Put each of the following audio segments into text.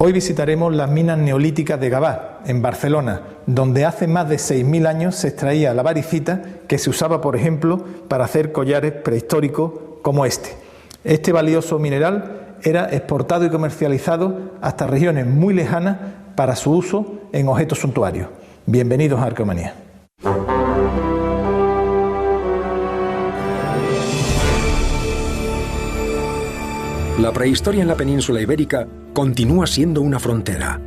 Hoy visitaremos las minas neolíticas de Gavà, en Barcelona, donde hace más de 6.000 años se extraía la varicita que se usaba, por ejemplo, para hacer collares prehistóricos como este. Este valioso mineral era exportado y comercializado hasta regiones muy lejanas para su uso en objetos suntuarios. Bienvenidos a Arqueomanía. La prehistoria en la península ibérica continúa siendo una frontera,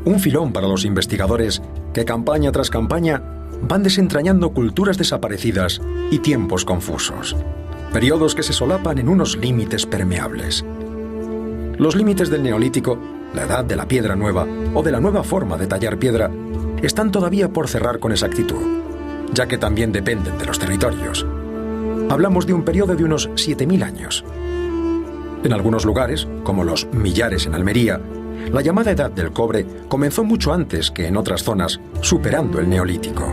un filón para los investigadores que campaña tras campaña van desentrañando culturas desaparecidas y tiempos confusos, periodos que se solapan en unos límites permeables. Los límites del Neolítico, la edad de la piedra nueva o de la nueva forma de tallar piedra, están todavía por cerrar con exactitud, ya que también dependen de los territorios. Hablamos de un periodo de unos 7.000 años. En algunos lugares, como los Millares en Almería, la llamada Edad del Cobre comenzó mucho antes que en otras zonas, superando el Neolítico.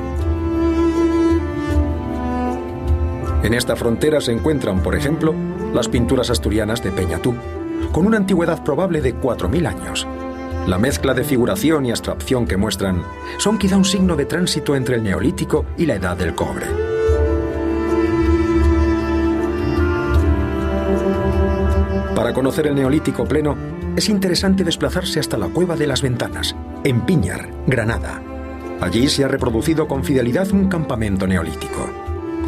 En esta frontera se encuentran, por ejemplo, las pinturas asturianas de Peñatú, con una antigüedad probable de 4.000 años. La mezcla de figuración y abstracción que muestran son quizá un signo de tránsito entre el Neolítico y la Edad del Cobre. Para conocer el Neolítico pleno, es interesante desplazarse hasta la Cueva de las Ventanas, en Píñar, Granada. Allí se ha reproducido con fidelidad un campamento neolítico,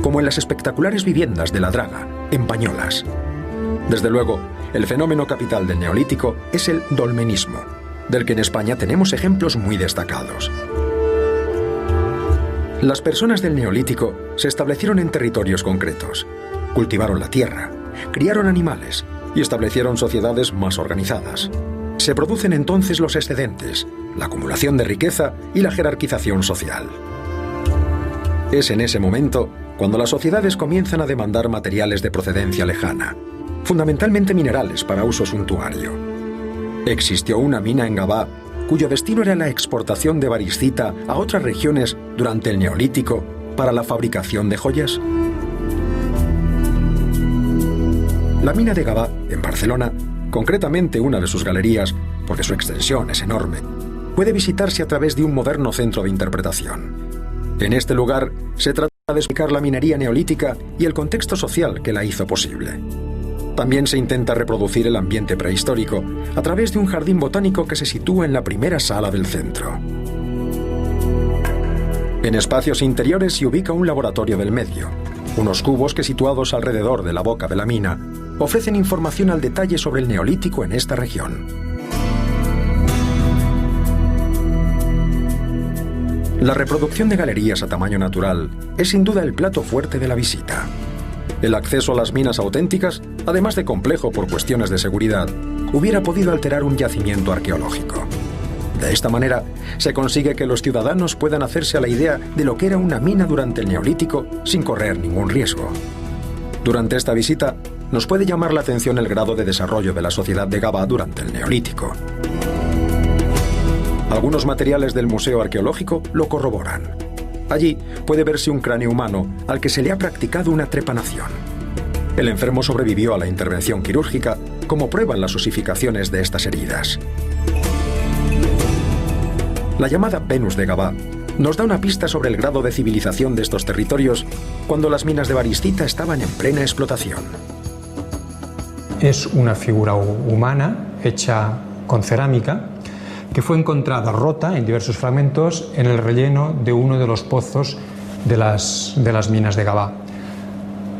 como en las espectaculares viviendas de La Draga, en Pañolas. Desde luego, el fenómeno capital del Neolítico es el dolmenismo, del que en España tenemos ejemplos muy destacados. Las personas del Neolítico se establecieron en territorios concretos, cultivaron la tierra, criaron animales y establecieron sociedades más organizadas. Se producen entonces los excedentes, la acumulación de riqueza y la jerarquización social. Es en ese momento cuando las sociedades comienzan a demandar materiales de procedencia lejana, fundamentalmente minerales para uso suntuario. Existió una mina en Gavà cuyo destino era la exportación de variscita a otras regiones durante el Neolítico para la fabricación de joyas. La mina de Gavà, en Barcelona, concretamente una de sus galerías, porque su extensión es enorme, puede visitarse a través de un moderno centro de interpretación. En este lugar se trata de explicar la minería neolítica y el contexto social que la hizo posible. También se intenta reproducir el ambiente prehistórico a través de un jardín botánico que se sitúa en la primera sala del centro. En espacios interiores se ubica un laboratorio del medio, unos cubos que, situados alrededor de la boca de la mina, ofrecen información al detalle sobre el Neolítico en esta región. La reproducción de galerías a tamaño natural es sin duda el plato fuerte de la visita. El acceso a las minas auténticas, además de complejo por cuestiones de seguridad, hubiera podido alterar un yacimiento arqueológico. De esta manera, se consigue que los ciudadanos puedan hacerse a la idea de lo que era una mina durante el Neolítico sin correr ningún riesgo. Durante esta visita, nos puede llamar la atención el grado de desarrollo de la sociedad de Gavà durante el Neolítico. Algunos materiales del Museo Arqueológico lo corroboran. Allí puede verse un cráneo humano al que se le ha practicado una trepanación. El enfermo sobrevivió a la intervención quirúrgica, como prueban las osificaciones de estas heridas. La llamada Venus de Gavà nos da una pista sobre el grado de civilización de estos territorios cuando las minas de variscita estaban en plena explotación. Es una figura humana hecha con cerámica que fue encontrada rota en diversos fragmentos en el relleno de uno de los pozos de las minas de Gavà.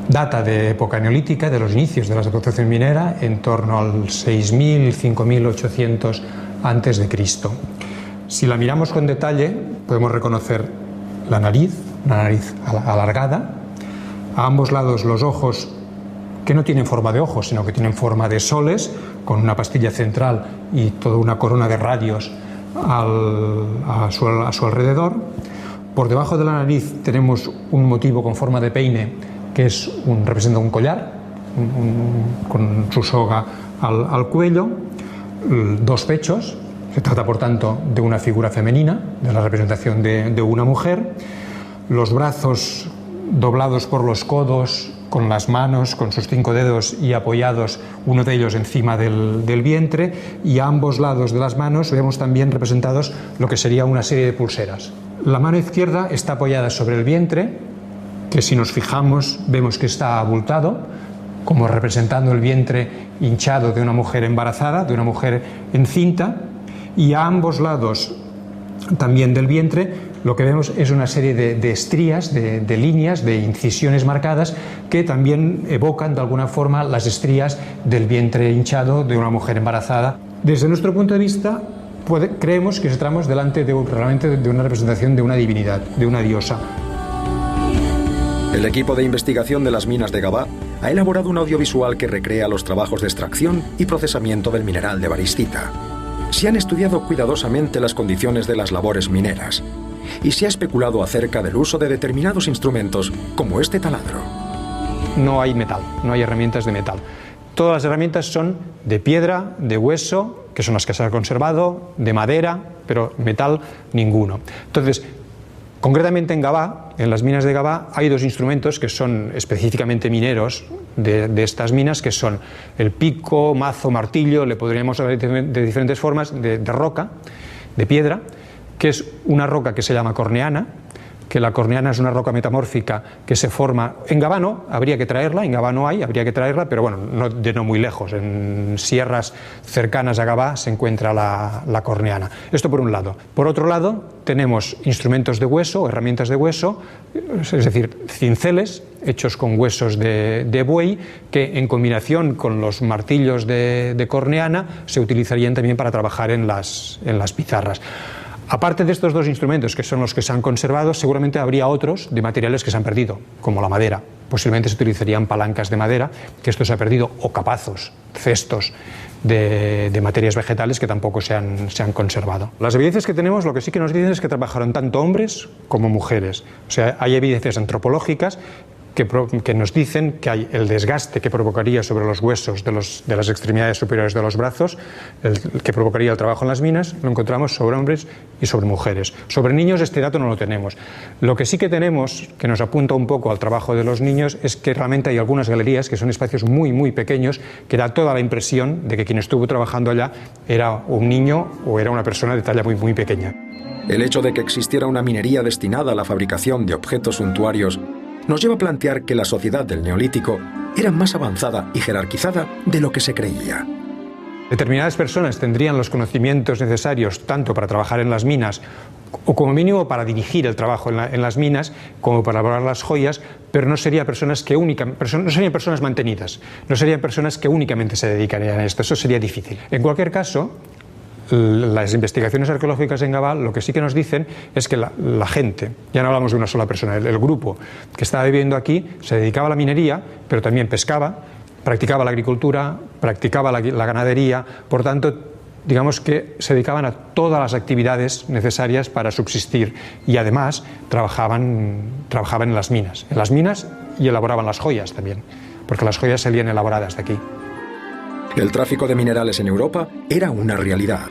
Data de época neolítica, de los inicios de la explotación minera, en torno al 6.000-5.800 a.C. Si la miramos con detalle, podemos reconocer la nariz, una nariz alargada, a ambos lados los ojos, que no tienen forma de ojos, sino que tienen forma de soles, con una pastilla central y toda una corona de radios a su alrededor. Por debajo de la nariz tenemos un motivo con forma de peine, que representa un collar, con su soga al cuello, dos pechos. Se trata, por tanto, de una figura femenina, de la representación de una mujer. Los brazos doblados por los codos con las manos, con sus 5 dedos y apoyados uno de ellos encima del vientre, y a ambos lados de las manos vemos también representados lo que sería una serie de pulseras. La mano izquierda está apoyada sobre el vientre, que si nos fijamos vemos que está abultado, como representando el vientre hinchado de una mujer embarazada, de una mujer encinta, y a ambos lados también del vientre lo que vemos es una serie de estrías, de líneas, de incisiones marcadas que también evocan de alguna forma las estrías del vientre hinchado de una mujer embarazada. Desde nuestro punto de vista creemos que estamos delante realmente de una representación de una divinidad, de una diosa. El equipo de investigación de las minas de Gabá ha elaborado un audiovisual que recrea los trabajos de extracción y procesamiento del mineral de varicita. Se han estudiado cuidadosamente las condiciones de las labores mineras y se ha especulado acerca del uso de determinados instrumentos como este taladro. No hay metal, no hay herramientas de metal. Todas las herramientas son de piedra, de hueso, que son las que se han conservado, de madera, pero metal ninguno. Entonces, concretamente en Gabá, en las minas de Gabá, hay 2 instrumentos que son específicamente mineros de estas minas, que son el pico, mazo, martillo, le podríamos hablar de diferentes formas, de roca, de piedra, que es una roca que se llama corneana, que la corneana es una roca metamórfica que se forma en Gabá. No, habría que traerla, en Gabá no hay, habría que traerla, pero bueno, no muy lejos, en sierras cercanas a Gabá se encuentra la corneana. Esto por un lado. Por otro lado, tenemos instrumentos de hueso, herramientas de hueso, es decir, cinceles hechos con huesos de buey, que en combinación con los martillos de corneana se utilizarían también para trabajar en las pizarras. Aparte de estos 2 instrumentos, que son los que se han conservado, seguramente habría otros de materiales que se han perdido, como la madera. Posiblemente se utilizarían palancas de madera, que esto se ha perdido, o capazos, cestos de materias vegetales que tampoco se han conservado. Las evidencias que tenemos, lo que sí que nos dicen es que trabajaron tanto hombres como mujeres. O sea, hay evidencias antropológicas que nos dicen que hay el desgaste que provocaría sobre los huesos de las extremidades superiores de los brazos, el que provocaría el trabajo en las minas, lo encontramos sobre hombres y sobre mujeres. Sobre niños este dato no lo tenemos. Lo que sí que tenemos, que nos apunta un poco al trabajo de los niños, es que realmente hay algunas galerías que son espacios muy, muy pequeños, que da toda la impresión de que quien estuvo trabajando allá era un niño o era una persona de talla muy, muy pequeña. El hecho de que existiera una minería destinada a la fabricación de objetos suntuarios nos lleva a plantear que la sociedad del Neolítico era más avanzada y jerarquizada de lo que se creía. Determinadas personas tendrían los conocimientos necesarios tanto para trabajar en las minas o como mínimo para dirigir el trabajo en las minas, como para elaborar las joyas, pero no serían personas mantenidas, no serían personas que únicamente se dedicarían a esto. Eso sería difícil. En cualquier caso, las investigaciones arqueológicas en Gabá lo que sí que nos dicen es que la gente, ya no hablamos de una sola persona, el grupo que estaba viviendo aquí se dedicaba a la minería, pero también pescaba, practicaba la agricultura, practicaba la ganadería, por tanto, digamos que se dedicaban a todas las actividades necesarias para subsistir y además trabajaban en las minas y elaboraban las joyas también, porque las joyas salían elaboradas de aquí. El tráfico de minerales en Europa era una realidad.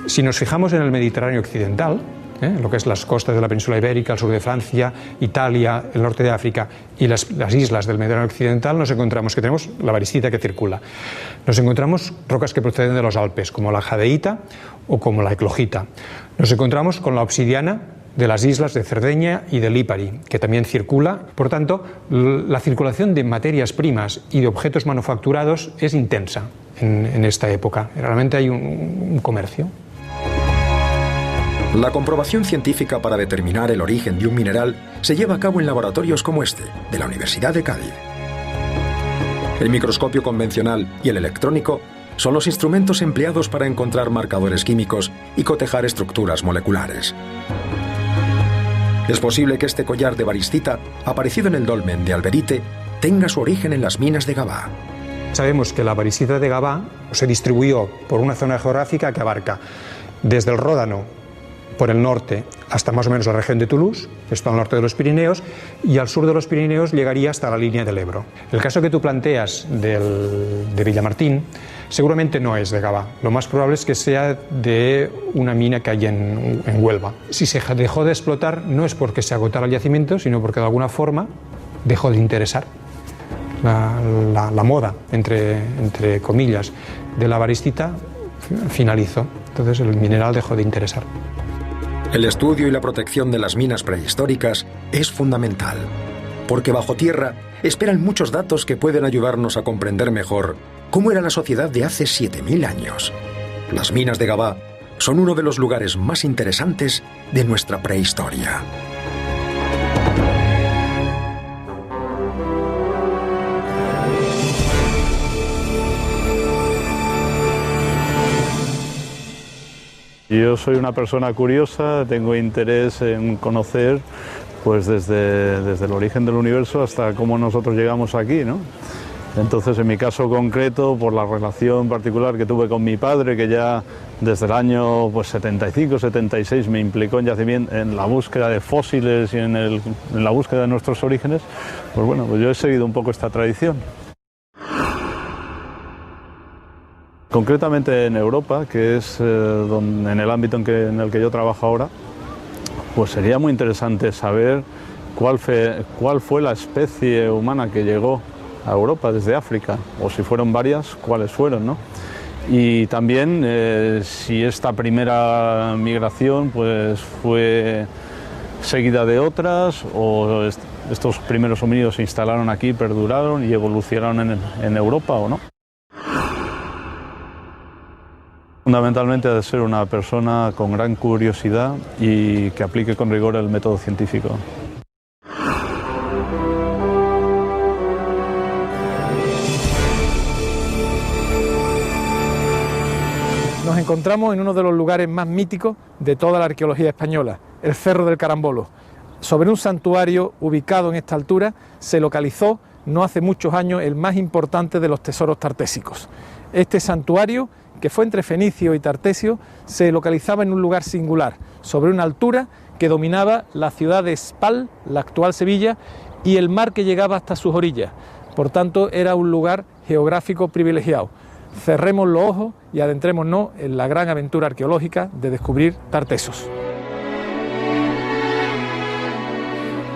Si nos fijamos en el Mediterráneo occidental, lo que es las costas de la península ibérica, el sur de Francia, Italia, el norte de África y las islas del Mediterráneo occidental, nos encontramos que tenemos la varicita que circula. Nos encontramos rocas que proceden de los Alpes, como la jadeíta o como la eclogita. Nos encontramos con la obsidiana de las islas de Cerdeña y de Lipari, que también circula. Por tanto, la circulación de materias primas y de objetos manufacturados es intensa en esta época. Realmente hay un comercio. La comprobación científica para determinar el origen de un mineral se lleva a cabo en laboratorios como este, de la Universidad de Cádiz. El microscopio convencional y el electrónico son los instrumentos empleados para encontrar marcadores químicos y cotejar estructuras moleculares. Es posible que este collar de varicita, aparecido en el dolmen de Alberite, tenga su origen en las minas de Gabá. Sabemos que la varicita de Gabá se distribuyó por una zona geográfica que abarca desde el Ródano por el norte hasta más o menos la región de Toulouse, que está al norte de los Pirineos, y al sur de los Pirineos llegaría hasta la línea del Ebro. El caso que tú planteas de Villamartín seguramente no es de Gabá. Lo más probable es que sea de una mina que hay en Huelva. Si se dejó de explotar no es porque se agotara el yacimiento, sino porque de alguna forma dejó de interesar. la moda, entre comillas, de la variscita finalizó. Entonces el mineral dejó de interesar. El estudio y la protección de las minas prehistóricas es fundamental, porque bajo tierra esperan muchos datos que pueden ayudarnos a comprender mejor cómo era la sociedad de hace 7000 años. Las minas de Gavà son uno de los lugares más interesantes de nuestra prehistoria. Yo soy una persona curiosa, tengo interés en conocer pues desde el origen del universo hasta cómo nosotros llegamos aquí, ¿no? Entonces, en mi caso concreto, por la relación particular que tuve con mi padre, que ya desde el año 75, 76 me implicó en yacimiento, en la búsqueda de fósiles y en la búsqueda de nuestros orígenes, pues bueno, pues yo he seguido un poco esta tradición. Concretamente en Europa, que es en el ámbito en el que yo trabajo ahora, pues sería muy interesante saber cuál fue la especie humana que llegó a Europa desde África, o si fueron varias, cuáles fueron, ¿no? Y también si esta primera migración pues fue seguida de otras, o estos primeros homínidos se instalaron aquí, perduraron y evolucionaron en Europa o no. Fundamentalmente ha de ser una persona con gran curiosidad y que aplique con rigor el método científico. Nos encontramos en uno de los lugares más míticos de toda la arqueología española, el Cerro del Carambolo. Sobre un santuario ubicado en esta altura se localizó no hace muchos años el más importante de los tesoros tartésicos. Este santuario, que fue entre fenicio y tartesio, se localizaba en un lugar singular, sobre una altura que dominaba la ciudad de Spal, la actual Sevilla, y el mar que llegaba hasta sus orillas. Por tanto, era un lugar geográfico privilegiado. Cerremos los ojos y adentrémonos en la gran aventura arqueológica de descubrir Tartesos.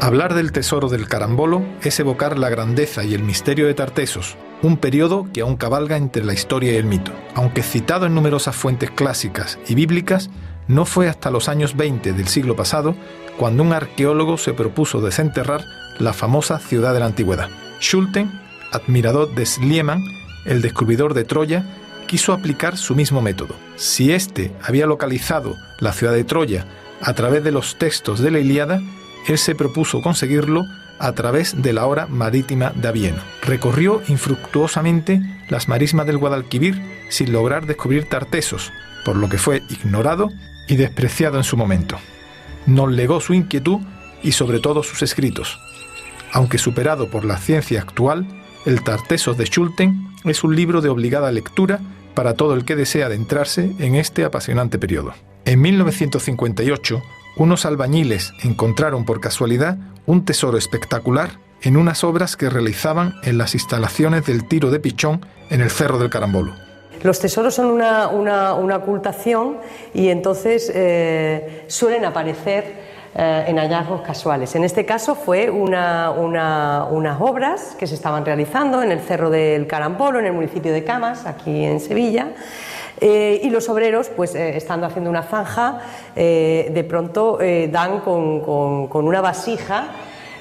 Hablar del tesoro del Carambolo es evocar la grandeza y el misterio de Tartesos, un periodo que aún cabalga entre la historia y el mito. Aunque citado en numerosas fuentes clásicas y bíblicas, no fue hasta los años 20 del siglo pasado cuando un arqueólogo se propuso desenterrar la famosa ciudad de la antigüedad. Schulten, admirador de Schliemann, el descubridor de Troya, quiso aplicar su mismo método. Si éste había localizado la ciudad de Troya a través de los textos de la Ilíada, él se propuso conseguirlo a través de la obra marítima de Avieno. Recorrió infructuosamente las marismas del Guadalquivir sin lograr descubrir Tartesos, por lo que fue ignorado y despreciado en su momento. Nos legó su inquietud y sobre todo sus escritos. Aunque superado por la ciencia actual, el Tartesos de Schulten es un libro de obligada lectura para todo el que desea adentrarse en este apasionante periodo. En 1958, unos albañiles encontraron por casualidad un tesoro espectacular en unas obras que realizaban en las instalaciones del tiro de pichón en el Cerro del Carambolo. Los tesoros son una ocultación y entonces suelen aparecer en hallazgos casuales. En este caso fue unas obras que se estaban realizando en el Cerro del Carambolo, en el municipio de Camas, aquí en Sevilla. Y los obreros, pues estando haciendo una zanja, de pronto dan con una vasija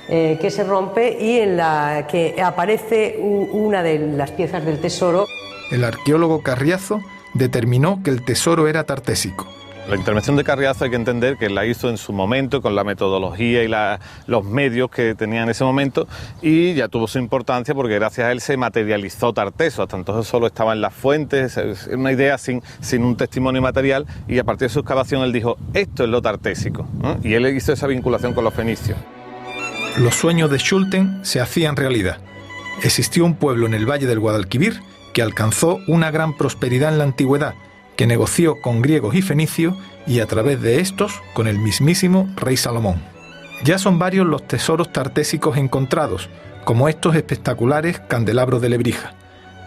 que se rompe y en la que aparece una de las piezas del tesoro. El arqueólogo Carriazo determinó que el tesoro era tartésico. La intervención de Carriazo hay que entender que la hizo en su momento con la metodología y los medios que tenía en ese momento, y ya tuvo su importancia porque gracias a él se materializó Tarteso. Hasta entonces solo estaba en las fuentes, una idea sin un testimonio material, y a partir de su excavación él dijo: esto es lo tartésico, ¿no? Y él hizo esa vinculación con los fenicios. Los sueños de Schulten se hacían realidad. Existió un pueblo en el valle del Guadalquivir que alcanzó una gran prosperidad en la antigüedad, que negoció con griegos y fenicios y a través de estos con el mismísimo rey Salomón. Ya son varios los tesoros tartésicos encontrados, como estos espectaculares candelabros de Lebrija,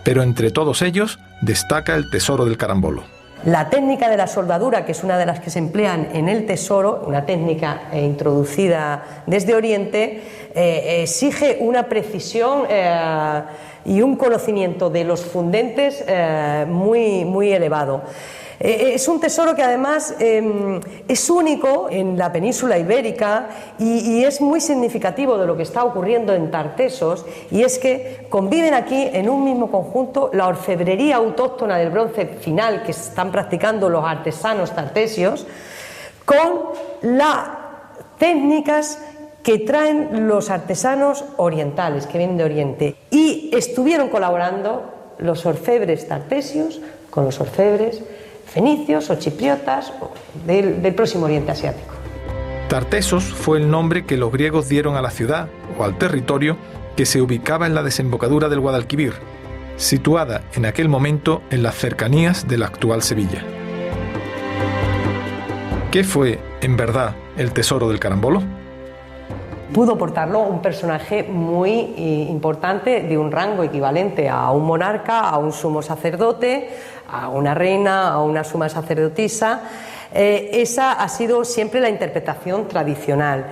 pero entre todos ellos destaca el tesoro del Carambolo. La técnica de la soldadura, que es una de las que se emplean en el tesoro, una técnica introducida desde Oriente, exige una precisión y un conocimiento de los fundentes muy elevado. Es un tesoro que además es único en la península ibérica y es muy significativo de lo que está ocurriendo en Tartesos, y es que conviven aquí en un mismo conjunto la orfebrería autóctona del bronce final que están practicando los artesanos tartesios con las técnicas que traen los artesanos orientales, que vienen de Oriente, y estuvieron colaborando los orfebres tartesios con los orfebres fenicios o chipriotas del próximo Oriente Asiático. Tartesos fue el nombre que los griegos dieron a la ciudad o al territorio que se ubicaba en la desembocadura del Guadalquivir, situada en aquel momento en las cercanías de la actual Sevilla. ¿Qué fue, en verdad, el tesoro del carambolo? Pudo portarlo un personaje muy importante, de un rango equivalente a un monarca, a un sumo sacerdote, a una reina, a una suma sacerdotisa. Esa ha sido siempre la interpretación tradicional.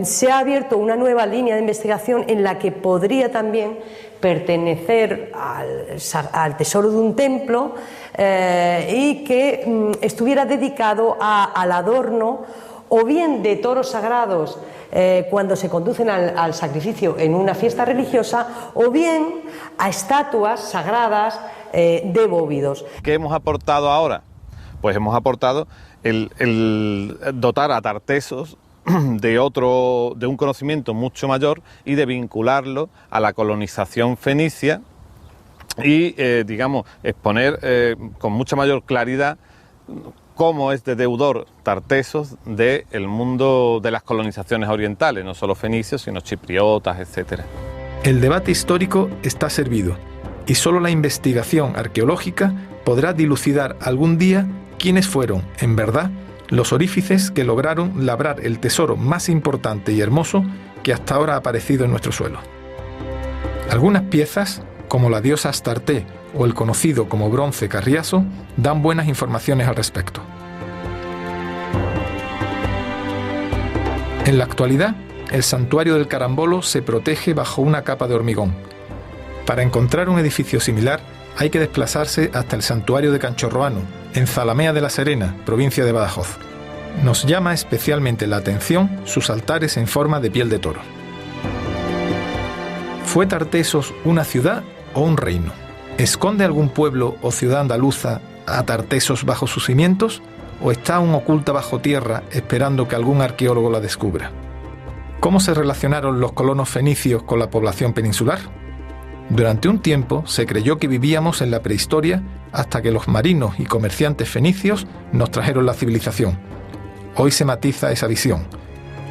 Se ha abierto una nueva línea de investigación en la que podría también pertenecer al tesoro de un templo y que estuviera dedicado al adorno o bien de toros sagrados cuando se conducen al sacrificio en una fiesta religiosa, o bien a estatuas sagradas de bóvidos. ¿Qué hemos aportado ahora? Pues hemos aportado el dotar a Tartesos de un conocimiento mucho mayor y de vincularlo a la colonización fenicia y, digamos, exponer con mucha mayor claridad cómo es de deudor Tartesos del mundo de las colonizaciones orientales, no solo fenicios, sino chipriotas, etc. El debate histórico está servido y solo la investigación arqueológica podrá dilucidar algún día quiénes fueron, en verdad, los orífices que lograron labrar el tesoro más importante y hermoso que hasta ahora ha aparecido en nuestro suelo. Algunas piezas, como la diosa Astarte o el conocido como bronce Carriazo, dan buenas informaciones al respecto. En la actualidad, el santuario del Carambolo se protege bajo una capa de hormigón. Para encontrar un edificio similar, hay que desplazarse hasta el santuario de Canchorroano, en Zalamea de la Serena, provincia de Badajoz. Nos llama especialmente la atención sus altares en forma de piel de toro. ¿Fue Tartesos una ciudad o un reino? ¿Esconde algún pueblo o ciudad andaluza a Tartesos bajo sus cimientos? ¿O está aún oculta bajo tierra esperando que algún arqueólogo la descubra? ¿Cómo se relacionaron los colonos fenicios con la población peninsular? Durante un tiempo se creyó que vivíamos en la prehistoria hasta que los marinos y comerciantes fenicios nos trajeron la civilización. Hoy se matiza esa visión.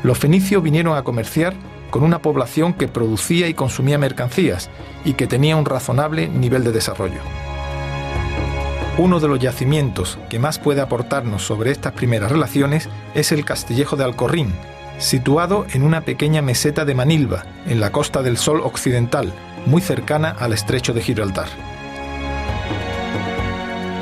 Los fenicios vinieron a comerciar con una población que producía y consumía mercancías y que tenía un razonable nivel de desarrollo. Uno de los yacimientos que más puede aportarnos sobre estas primeras relaciones es el Castillejo de Alcorrín, situado en una pequeña meseta de Manilva, en la Costa del Sol occidental, muy cercana al estrecho de Gibraltar.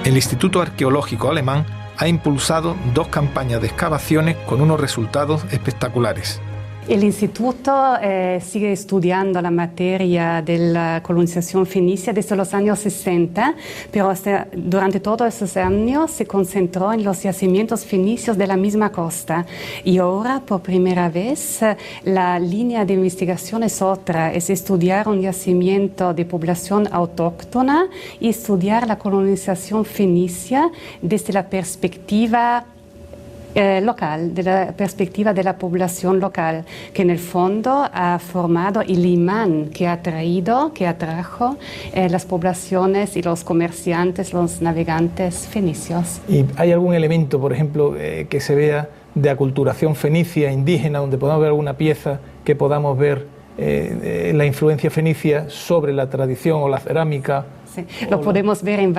El Instituto Arqueológico Alemán ha impulsado 2 campañas de excavaciones con unos resultados espectaculares. El instituto sigue estudiando la materia de la colonización fenicia desde los años 60, pero durante todos esos años se concentró en los yacimientos fenicios de la misma costa. Y ahora, por primera vez, la línea de investigación es otra, es estudiar un yacimiento de población autóctona y estudiar la colonización fenicia desde la perspectiva local, de la perspectiva de la población local, que en el fondo ha formado el imán que atrajo las poblaciones y los comerciantes, los navegantes fenicios. ¿Y hay algún elemento, por ejemplo, que se vea de aculturación fenicia, indígena, donde podamos ver alguna pieza que podamos ver la influencia fenicia sobre la tradición o la cerámica? Sí, lo podemos ver en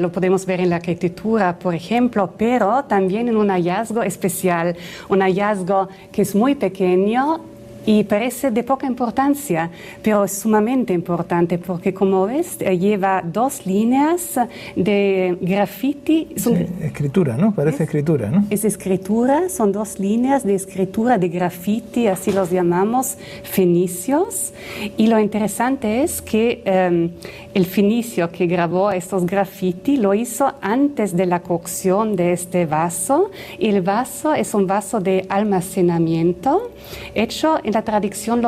lo podemos ver en la arquitectura, por ejemplo, pero también en un hallazgo especial, un hallazgo que es muy pequeño Y parece de poca importancia, pero es sumamente importante porque, como ves, lleva 2 líneas de graffiti. Escritura, ¿no? Parece escritura, ¿no? Es escritura, son 2 líneas de escritura de graffiti, así los llamamos, fenicios. Y lo interesante es que el fenicio que grabó estos graffiti lo hizo antes de la cocción de este vaso. Y el vaso es un vaso de almacenamiento hecho en la tradición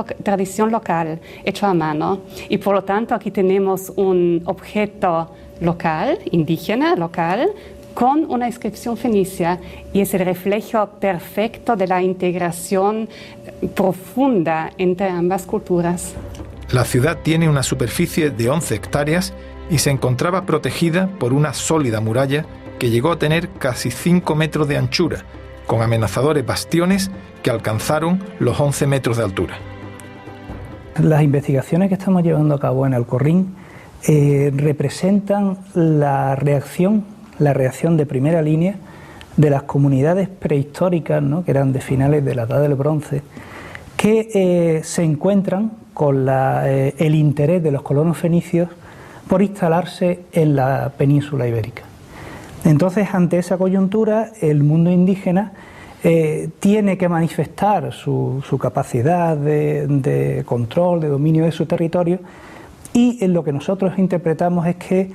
local, hecho a mano. Y por lo tanto aquí tenemos un objeto local, indígena, local, con una inscripción fenicia, y es el reflejo perfecto de la integración profunda entre ambas culturas. La ciudad tiene una superficie de 11 hectáreas y se encontraba protegida por una sólida muralla que llegó a tener casi 5 metros de anchura, con amenazadores bastiones que alcanzaron los 11 metros de altura. Las investigaciones que estamos llevando a cabo en Alcorrín representan la reacción de primera línea de las comunidades prehistóricas, ¿no?, que eran de finales de la Edad del Bronce, que se encuentran con el interés de los colonos fenicios por instalarse en la península ibérica. Entonces, ante esa coyuntura, el mundo indígena tiene que manifestar su capacidad de control, de dominio de su territorio, y lo que nosotros interpretamos es que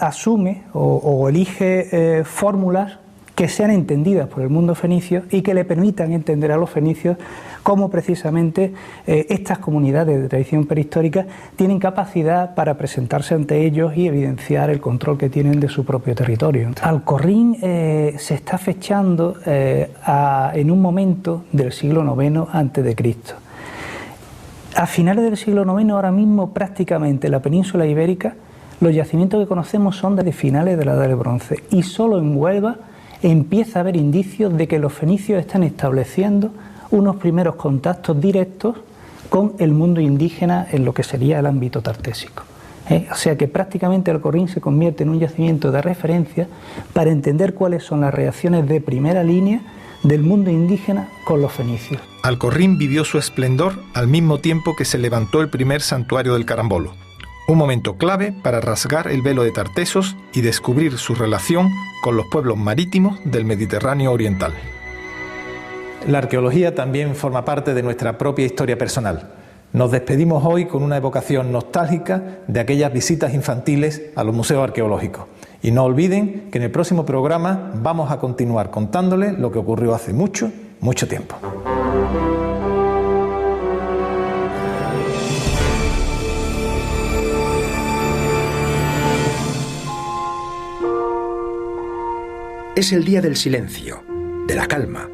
asume o elige fórmulas que sean entendidas por el mundo fenicio y que le permitan entender a los fenicios cómo precisamente estas comunidades de tradición prehistórica tienen capacidad para presentarse ante ellos y evidenciar el control que tienen de su propio territorio. Alcorrín se está fechando en un momento del siglo IX a.C. A finales del siglo IX, ahora mismo prácticamente en la península ibérica, los yacimientos que conocemos son desde finales de la Edad del Bronce, y solo en Huelva empieza a haber indicios de que los fenicios están estableciendo unos primeros contactos directos con el mundo indígena en lo que sería el ámbito tartésico. O sea que prácticamente Alcorrín se convierte en un yacimiento de referencia para entender cuáles son las reacciones de primera línea del mundo indígena con los fenicios. Alcorrín vivió su esplendor al mismo tiempo que se levantó el primer santuario del Carambolo, un momento clave para rasgar el velo de Tartesos y descubrir su relación con los pueblos marítimos del Mediterráneo oriental. La arqueología también forma parte de nuestra propia historia personal. Nos despedimos hoy con una evocación nostálgica de aquellas visitas infantiles a los museos arqueológicos. Y no olviden que en el próximo programa vamos a continuar contándoles lo que ocurrió hace mucho, mucho tiempo. Es el día del silencio, de la calma,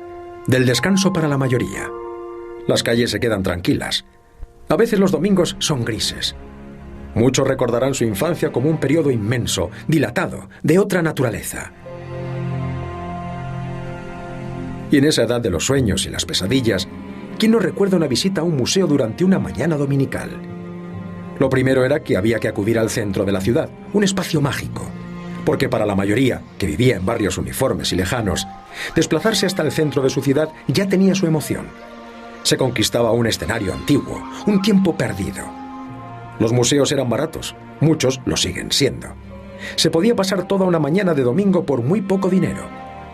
del descanso para la mayoría. Las calles se quedan tranquilas. A veces los domingos son grises. Muchos recordarán su infancia como un periodo inmenso, dilatado, de otra naturaleza. Y en esa edad de los sueños y las pesadillas, ¿quién no recuerda una visita a un museo durante una mañana dominical? Lo primero era que había que acudir al centro de la ciudad, un espacio mágico. Porque para la mayoría, que vivía en barrios uniformes y lejanos, desplazarse hasta el centro de su ciudad ya tenía su emoción. Se conquistaba un escenario antiguo, un tiempo perdido. Los museos eran baratos, muchos lo siguen siendo. Se podía pasar toda una mañana de domingo por muy poco dinero,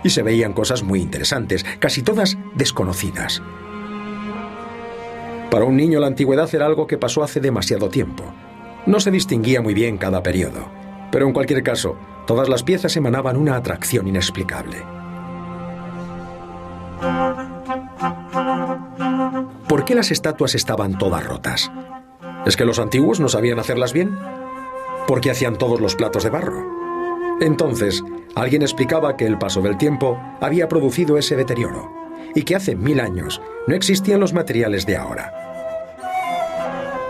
y se veían cosas muy interesantes, casi todas desconocidas. Para un niño la antigüedad era algo que pasó hace demasiado tiempo. No se distinguía muy bien cada periodo, pero en cualquier caso, todas las piezas emanaban una atracción inexplicable. ¿Por qué las estatuas estaban todas rotas? ¿Es que los antiguos no sabían hacerlas bien? ¿Por qué hacían todos los platos de barro? Entonces, alguien explicaba que el paso del tiempo había producido ese deterioro y que hace 1000 años no existían los materiales de ahora.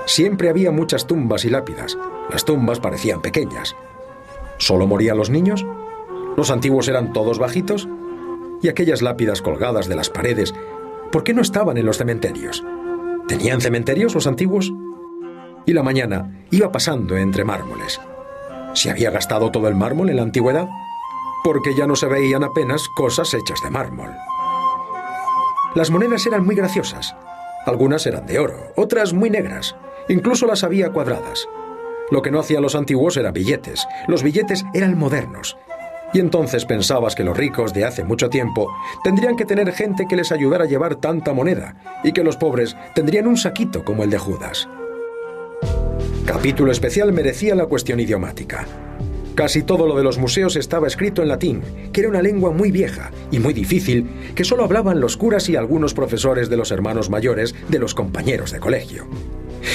Siempre había muchas tumbas y lápidas. Las tumbas parecían pequeñas. ¿Solo morían los niños? ¿Los antiguos eran todos bajitos? ¿Y aquellas lápidas colgadas de las paredes, por qué no estaban en los cementerios? ¿Tenían cementerios los antiguos? Y la mañana iba pasando entre mármoles. ¿Se había gastado todo el mármol en la antigüedad? Porque ya no se veían apenas cosas hechas de mármol. Las monedas eran muy graciosas. Algunas eran de oro, otras muy negras. Incluso las había cuadradas. Lo que no hacían los antiguos eran billetes. Los billetes eran modernos. Y entonces pensabas que los ricos de hace mucho tiempo tendrían que tener gente que les ayudara a llevar tanta moneda y que los pobres tendrían un saquito como el de Judas. Capítulo especial merecía la cuestión idiomática. Casi todo lo de los museos estaba escrito en latín, que era una lengua muy vieja y muy difícil, que solo hablaban los curas y algunos profesores de los hermanos mayores de los compañeros de colegio.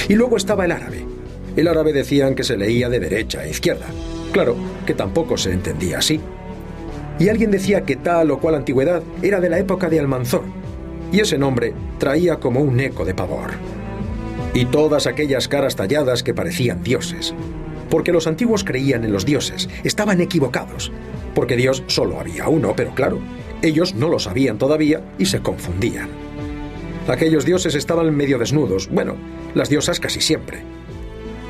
Y luego estaba el árabe. El árabe decían que se leía de derecha a izquierda. Claro, que tampoco se entendía así. Y alguien decía que tal o cual antigüedad era de la época de Almanzor, y ese nombre traía como un eco de pavor. Y todas aquellas caras talladas que parecían dioses. Porque los antiguos creían en los dioses, estaban equivocados. Porque Dios solo había uno, pero claro, ellos no lo sabían todavía y se confundían. Aquellos dioses estaban medio desnudos, bueno, las diosas casi siempre.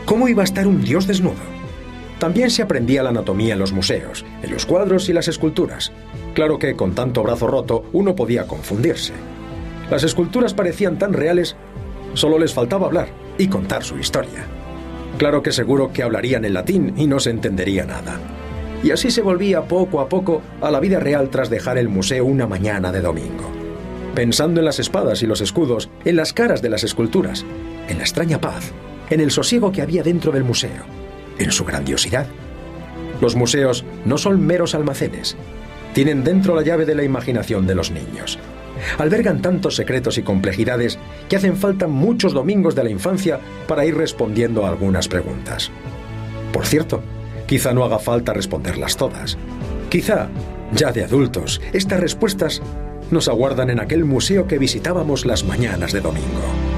¿Cómo iba a estar un dios desnudo? También se aprendía la anatomía en los museos, en los cuadros y las esculturas. Claro que con tanto brazo roto uno podía confundirse. Las esculturas parecían tan reales, solo les faltaba hablar y contar su historia. Claro que seguro que hablarían en latín y no se entendería nada. Y así se volvía poco a poco a la vida real tras dejar el museo una mañana de domingo. Pensando en las espadas y los escudos, en las caras de las esculturas, en la extraña paz, en el sosiego que había dentro del museo, en su grandiosidad. Los museos no son meros almacenes. Tienen dentro la llave de la imaginación de los niños. Albergan tantos secretos y complejidades que hacen falta muchos domingos de la infancia para ir respondiendo a algunas preguntas. Por cierto, quizá no haga falta responderlas todas. Quizá, ya de adultos, estas respuestas nos aguardan en aquel museo que visitábamos las mañanas de domingo.